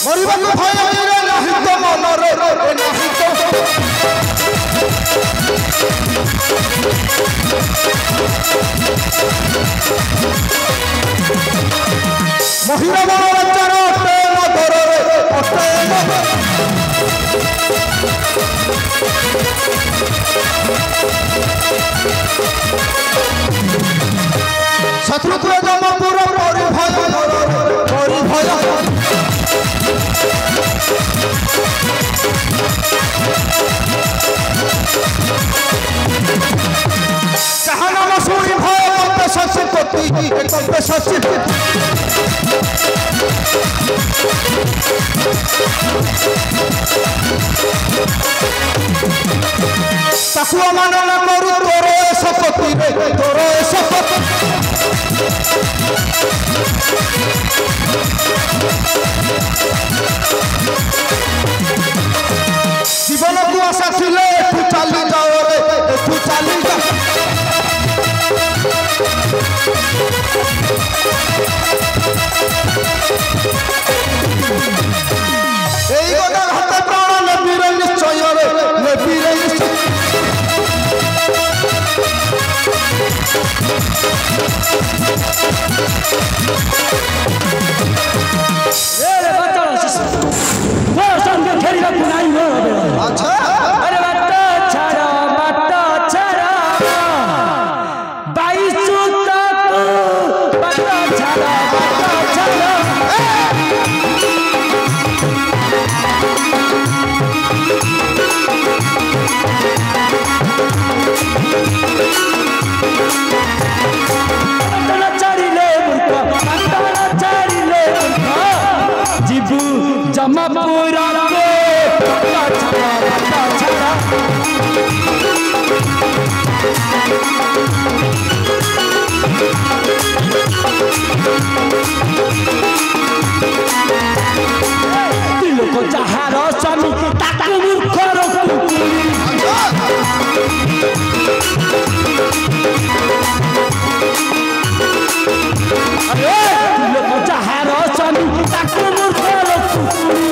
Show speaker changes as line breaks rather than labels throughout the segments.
मरिबाको भय नाही त मनरे नाही त महिला मनोरंजन प्रेम धरे प्रेम शत्रुपुर जमपुर परिभय जहाँ नाम शुणी भय शशि शशि ताकू अमान करू तोर शपति तोर शपथ जीवन को आशा थिले तू चली जाओ रे तू चली जा এই কথা হাতে প্রাণ নেবিরে নিশ্চয় রে নেবিরে নিশ্চয়
এরে বাচ্চা বড় সঙ্গে খেলিବାକୁ নাই হবে
আচ্ছা
আরে বাচ্চা ছাড়া বাইশু তাকু বাচ্চা ছাড়া जीबू जमापुरा के बता छड़ा दिल को जहार स्वामी ताकू मूर्ख अरे दिल को जहार स्वामी ताकू मूर्ख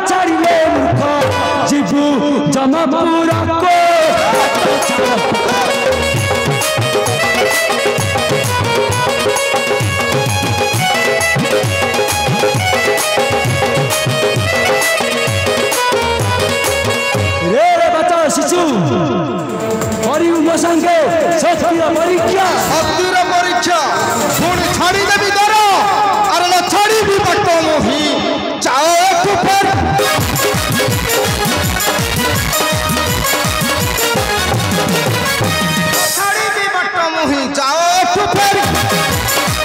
छाड़िले मूर्ख जीबू जमापुरा को रे बच्चा शिशु संगे शक्तिर परीक्षा
पुणी छाड़ी देवी दर अरे न छाड़ी भी बट मोही जाओ ऊपर छाड़ी भी बट मोही जाओ ऊपर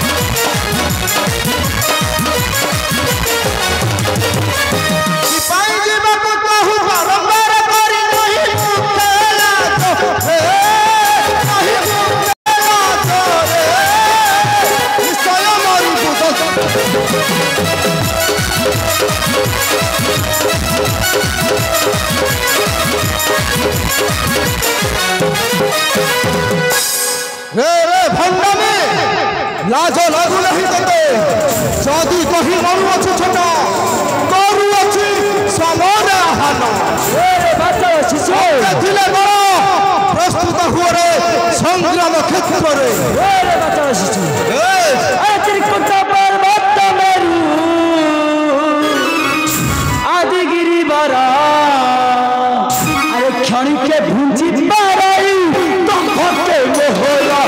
सिपाही जीवा को कहू बारंबार करी नहीं मुकेला तो रे भंडामी लाज लागू नहीं तते जदि कही मरु अछि छोटा करू अछि समान हान
रे बच्चा शिशु
थिले बड़ प्रस्तुत हुए रे संग्राम क्षेत्र रे
बच्चा शिशु अरे कुत्ता पर्वत मेरू आदिगिरी बरा अरे क्षणी के भुंजी पाराई तो भक्के में होला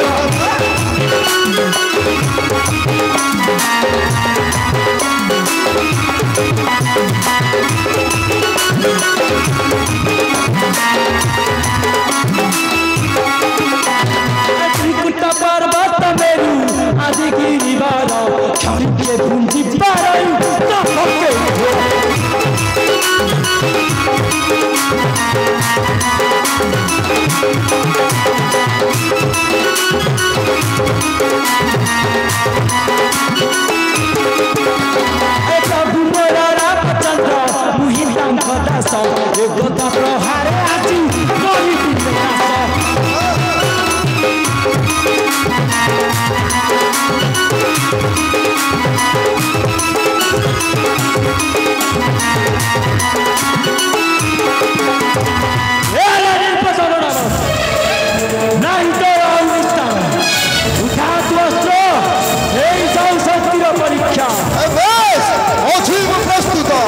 कुत्ता पर्वत मेरू आदिगिरी बरा क्षणी के भुंजी पाराई तो भक्के में होला प्रभु मोरा ଗଦା ପ୍ରହାରେ ଆଜି କରିଥିଲେ ନାହିଁ ତ ଅନୁଷ୍ଠାନ ଉଠାନ୍ତୁ ଅସ୍ତ୍ର ଏଇ ଯାଉ ଶକ୍ତିର ପରୀକ୍ଷା
ବେଶ ଅଛି ମୁଁ ପ୍ରସ୍ତୁତ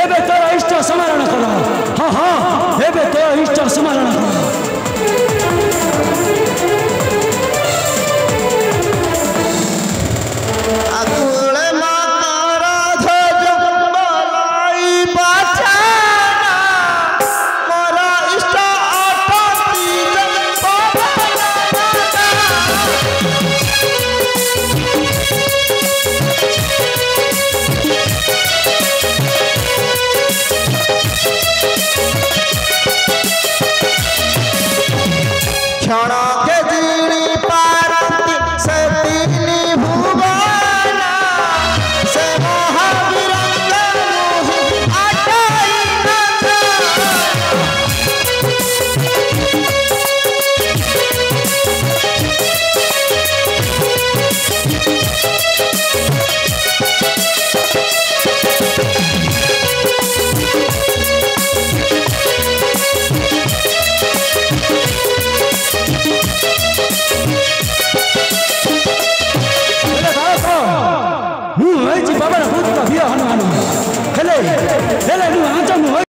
ଏବେ ତୋର ଇଷ୍ଟ ସମାରଣ କର ହଁ ହଁ ଏବେ ତୋର ଇଷ୍ଟ ସମାରଣ କର Hello,